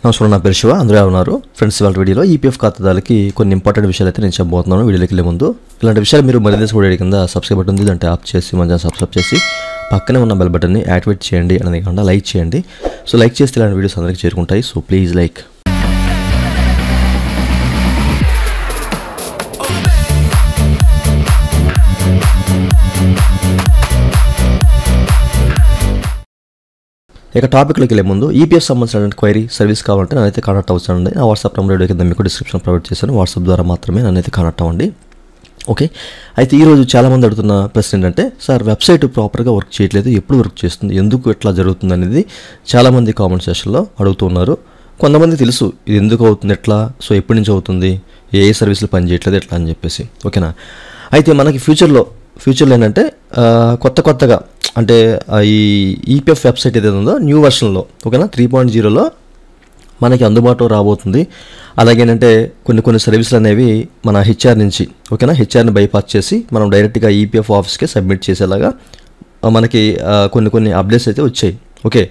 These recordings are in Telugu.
నమస్కారం, నా పేరు శివ. అందరూ ఉన్నారు ఫ్రెండ్స్. ఇవాళ వీడియోలో ఈపీఎఫ్ ఖాతాదారులకి కొన్ని ఇంపార్టెంట్ విషయాలు అయితే నేను చెప్పబోతున్నాను. వీడియోకి వెళ్ళే ముందు ఇలాంటి విషయాలు మీరు మరింత కూడా కింద సబ్స్క్రైబ్ బటన్ ఉంది, అంటే ఆఫ్ చేసి మంచిగా సబ్స్క్రైబ్ చేసి పక్కనే ఉన్న బెల్ బటన్ని యాక్టివేట్ చేయండి. అనేది కాకుండా లైక్ చేయండి. సో లైక్ చేస్తే ఇలాంటి వీడియోస్ అందరికీ చేరుకుంటాయి. So please like. ఇక టాపిక్లోకి వెళ్ళే ముందు ఈపీఎఫ్ సంబంధించిన క్వైరీ సర్వీస్ కావాలంటే నన్నైతే కాంటాక్ట్ అవుతానండి. నా వాట్సాప్ నెంబర్ వీడియో కింద మీకు డిస్క్రిప్షన్ ప్రొవైడ్ చేశాను. వాట్సాప్ ద్వారా మాత్రమే నన్నైతే కాంటాక్ట్ అవ్వండి. ఓకే, అయితే ఈరోజు చాలామంది అడుగుతున్న ప్రశ్న ఏంటంటే, సార్ వెబ్సైట్ ప్రాపర్గా వర్క్ చేయట్లేదు, ఎప్పుడు వర్క్ చేస్తుంది, ఎందుకు ఎట్లా జరుగుతుంది అనేది చాలామంది కామెంట్ సెక్షన్లో అడుగుతూ ఉన్నారు. కొంతమంది తెలుసు ఇది ఎందుకు అవుతుంది, ఎట్లా, సో ఎప్పటి నుంచి అవుతుంది, ఏ సర్వీసులు పనిచేయట్లేదు ఎట్లా అని చెప్పేసి. ఓకేనా, అయితే మనకి ఫ్యూచర్లో ఏంటంటే కొత్తగా అంటే ఈ ఈపీఎఫ్ వెబ్సైట్ ఏదైతే ఉందో న్యూ వర్షన్లో, ఓకేనా, 3.0లో మనకి అందుబాటులో రాబోతుంది. అలాగేనంటే కొన్ని సర్వీసులు అనేవి మన హెచ్ఆర్ నుంచి, ఓకేనా, హెచ్ఆర్ని బైపాస్ చేసి మనం డైరెక్ట్గా ఈపీఎఫ్ ఆఫీస్కే సబ్మిట్ చేసేలాగా మనకి కొన్ని అప్డేట్స్ అయితే వచ్చాయి. ఓకే,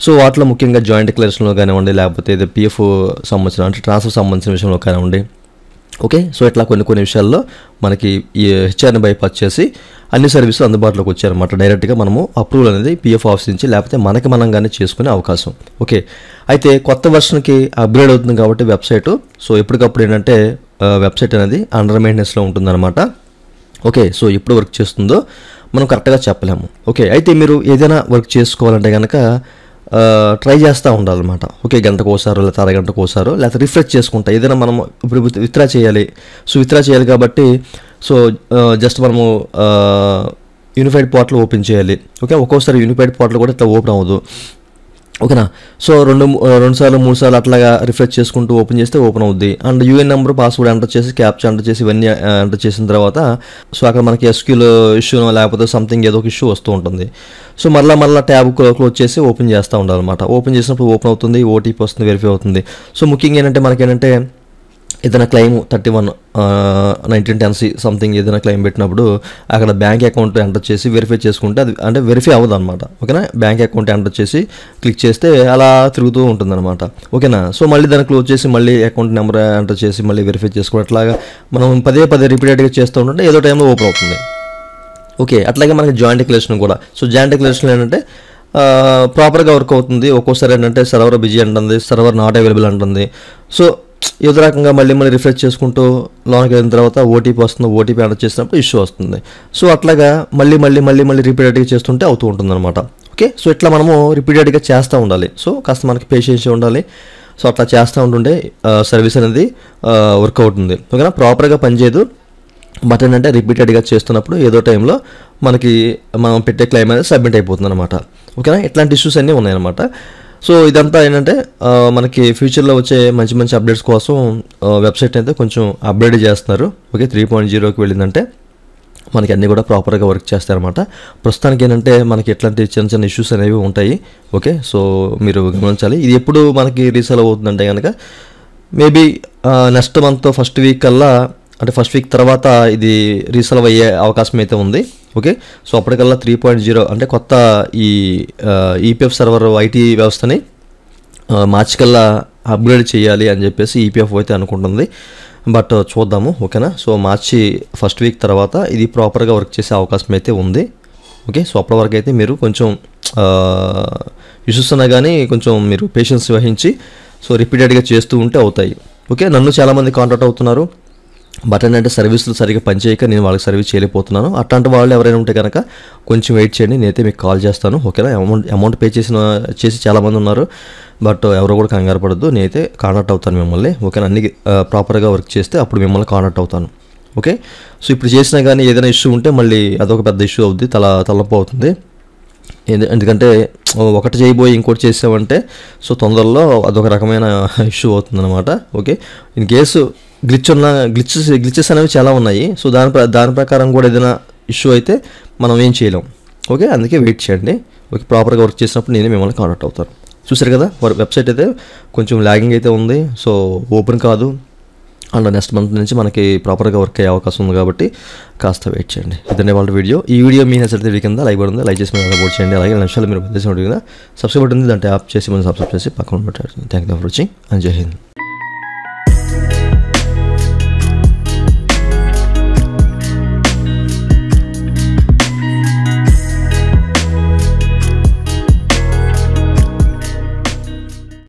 సో వాటిలో ముఖ్యంగా జాయింట్ డిక్లరేషన్లో కానివ్వండి, లేకపోతే ఏదో పిఎఫ్ సంబంధించిన అంటే ట్రాన్స్ఫర్ సంబంధించిన విషయంలో కానివ్వండి. ఓకే, సో ఇట్లా కొన్ని విషయాల్లో మనకి ఈ హెచ్ఆర్ని బైపాస్ చేసి అన్ని సర్వీసులు అందుబాటులోకి వచ్చారన్నమాట. డైరెక్ట్గా మనము అప్రూవల్ అనేది పిఎఫ్ ఆఫీస్ నుంచి లేకపోతే మనగానే చేసుకునే అవకాశం. ఓకే, అయితే కొత్త వర్షన్కి అప్గ్రేడ్ అవుతుంది కాబట్టి వెబ్సైటు, సో ఎప్పటికప్పుడు ఏంటంటే వెబ్సైట్ అనేది అండర్ మెయింటెనెన్స్లో ఉంటుందన్నమాట. ఓకే, సో ఎప్పుడు వర్క్ చేస్తుందో మనం కరెక్ట్గా చెప్పలేము. ఓకే, అయితే మీరు ఏదైనా వర్క్ చేసుకోవాలంటే కనుక ట్రై చేస్తూ ఉండాలన్నమాట. ఓకే, గంటకోసారో లేకపోతే అరగంటకోసారో లేకపోతే రిఫ్రెష్ చేసుకుంటా ఏదైనా మనం ఇప్పుడు విత్డ్రా చేయాలి. సో విత్డ్రా చేయాలి కాబట్టి సో జస్ట్ మనము యూనిఫైడ్ పోర్టల్ ఓపెన్ చేయాలి. ఓకే, ఒక్కోసారి యూనిఫైడ్ పోర్టల్ కూడా ఇట్లా ఓపెన్ అవ్వదు. ఓకేనా, సో రెండు సార్లు 3 సార్లు అట్లాగా రిఫ్రెష్ చేసుకుంటూ ఓపెన్ చేస్తే ఓపెన్ అవుద్ది. And UN number, password enter చేసి, క్యాప్చా ఎంటర్ చేసి, ఇవన్నీ ఎంటర్ చేసిన తర్వాత సో అక్కడ మనకి ఎస్క్యూల్ ఇష్యూ లేకపోతే సంథింగ్ ఏదో ఒక ఇష్యూ వస్తూ ఉంటుంది. సో మళ్ళీ ట్యాబ్ క్లోజ్ చేసి ఓపెన్ చేస్తూ ఉండాలన్నమాట. ఓపెన్ చేసినప్పుడు ఓపెన్ అవుతుంది, ఓటీపీ వస్తుంది, వెరిఫై అవుతుంది. సో ముఖ్యంగా ఏంటంటే మనకేంటంటే ఏదైనా క్లెయిమ్ 31/1910C సంథింగ్ ఏదైనా క్లెయిమ్ పెట్టినప్పుడు అక్కడ బ్యాంక్ అకౌంట్ ఎంటర్ చేసి వెరిఫై చేసుకుంటే అది అంటే వెరిఫై అవ్వదు అనమాట. ఓకేనా, బ్యాంక్ అకౌంట్ ఎంటర్ చేసి క్లిక్ చేస్తే అలా తిరుగుతూ ఉంటుంది అనమాట. ఓకేనా, సో మళ్ళీ దాన్ని క్లోజ్ చేసి మళ్ళీ అకౌంట్ నెంబర్ ఎంటర్ చేసి మళ్ళీ వెరిఫై చేసుకోవడం, అట్లాగా మనం పదే రిపీటెడ్గా చేస్తూ ఉంటే ఏదో టైంలో ఓపెన్ అవుతుంది. ఓకే, అట్లాగే మనకి జాయింట్ డిక్లరేషన్ కూడా. సో జాయింట్ డిక్లరేషన్ ఏంటంటే ప్రాపర్గా వర్క్ అవుతుంది. ఒక్కోసారి ఏంటంటే సర్వర్ బిజీ అంటుంది, సర్వర్ నాట్ అవైలబుల్ అంటుంది. సో ఏదో రకంగా మళ్ళీ రిఫ్రెష్ చేసుకుంటూ లోనికి వెళ్ళిన తర్వాత ఓటీపీ వస్తుంది, ఓటీపీ ఎంటర్ చేసినప్పుడు ఇష్యూ వస్తుంది. సో అట్లాగా మళ్ళీ రిపీటెడ్గా చేస్తుంటే అవుతూ ఉంటుంది అనమాట. ఓకే, సో ఇట్లా మనము రిపీటెడ్గా చేస్తూ ఉండాలి. సో కాస్త మనకి పేషెన్స్ ఉండాలి. సో అట్లా చేస్తూ ఉంటుంటే సర్వీస్ అనేది వర్క్ అవుతుంది. ఓకేనా, ప్రాపర్గా పనిచేయదు. బట్ ఏంటంటే రిపీటెడ్గా చేస్తున్నప్పుడు ఏదో టైంలో మనకి మనం పెట్టే క్లెయిమ్ అనేది సబ్మిట్ అయిపోతుంది అనమాట. ఓకేనా, ఇట్లాంటి ఇష్యూస్ అన్నీ ఉన్నాయన్నమాట. సో ఇదంతా ఏంటంటే మనకి ఫ్యూచర్లో వచ్చే మంచి అప్డేట్స్ కోసం వెబ్సైట్ అయితే కొంచెం అప్గ్రేడ్ చేస్తున్నారు. ఓకే, 3.0కి వెళ్ళిందంటే మనకి అన్నీ కూడా ప్రాపర్గా వర్క్ చేస్తారన్నమాట. ప్రస్తుతానికి ఏంటంటే మనకి ఎట్లాంటి చిన్న ఇష్యూస్ అనేవి ఉంటాయి. ఓకే, సో మీరు గమనించాలి. ఇది ఎప్పుడు మనకి రీసాల్వ్ అవుతుందంటే కనుక maybe next month first week కల్లా, అంటే ఫస్ట్ వీక్ తర్వాత ఇది రీసాల్వ్ అయ్యే అవకాశం అయితే ఉంది. ఓకే, సో అప్పటికల్లా 3.0 అంటే కొత్త ఈ ఈపీఎఫ్ సర్వర్ ఐటీ వ్యవస్థని మార్చి కల్లా అప్గ్రేడ్ చేయాలి అని చెప్పేసి ఈపీఎఫ్ అయితే అనుకుంటుంది. బట్ చూద్దాము. ఓకేనా, సో మార్చి ఫస్ట్ వీక్ తర్వాత ఇది ప్రాపర్గా వర్క్ చేసే అవకాశం అయితే ఉంది. ఓకే, సో అప్పటి వరకు అయితే మీరు కొంచెం ఇష్యూస్ ఉన్నా కానీ కొంచెం మీరు పేషెన్స్ వహించి సో రిపీటెడ్గా చేస్తూ ఉంటే అవుతాయి. ఓకే, నన్ను చాలామంది కాంటాక్ట్ అవుతున్నారు. బట్ ఏంటంటే సర్వీసులు సరిగ్గా పనిచేయక నేను వాళ్ళకి సర్వీస్ చేయలేకపోతున్నాను. అట్లాంటి వాళ్ళు ఎవరైనా ఉంటే కనుక కొంచెం వెయిట్ చేయండి, నేనైతే మీకు కాల్ చేస్తాను. ఓకేనా, అమౌంట్ పే చేసి చాలామంది ఉన్నారు. బట్ ఎవరో కూడా కంగారు పడద్దు, నేనైతే కాంటాక్ట్ అవుతాను మిమ్మల్ని. ఓకేనా, అన్ని ప్రాపర్గా వర్క్ చేస్తే అప్పుడు మిమ్మల్ని కాంటాక్ట్ అవుతాను. ఓకే, సో ఇప్పుడు చేసినా కానీ ఏదైనా ఇష్యూ ఉంటే మళ్ళీ అదొక పెద్ద ఇష్యూ అవుద్ది, తలనొప్పి అవుతుంది. ఎందుకంటే ఒకటి చేయబోయి ఇంకోటి చేసామంటే సో తొందరలో అదొక రకమైన ఇష్యూ అవుతుందన్నమాట. ఓకే, ఇన్ కేసు గ్లిచెస్ అనేవి చాలా ఉన్నాయి. సో దాని ప్రకారం కూడా ఏదైనా ఇష్యూ అయితే మనం ఏం చేయలేం. ఓకే, అందుకే వెయిట్ చేయండి. ఓకే, ప్రాపర్గా వర్క్ చేసినప్పుడు నేనే మిమ్మల్ని కాంటాక్ట్ అవుతాను. చూసారు కదా, వెబ్సైట్ అయితే కొంచెం ల్యాగింగ్ అయితే ఉంది. సో ఓపెన్ కాదు. అండ్ నెక్స్ట్ మంత్ నుంచి మనకి ప్రాపర్గా వర్క్ అయ్యే అవకాశం ఉంది కాబట్టి కాస్త వెయిట్ చేయండి. ఇదనే వాళ్ళ వీడియో. ఈ వీడియో మీ నచ్చితే వీడియో కింద లైక్ బటన్ ఉంది, లైక్ చేసి మీరు సపోర్ట్ చేయండి. అలాగే నిమిషాలు మీరు చేసిన కదా సబ్స్క్రైబ్ బటన్ ఉంది, దాంట్లో యాప్ చేసి మనం సబ్స్క్రైబ్ చేసి పక్కన పెట్టండి. Thank you for watching and జై హింద్.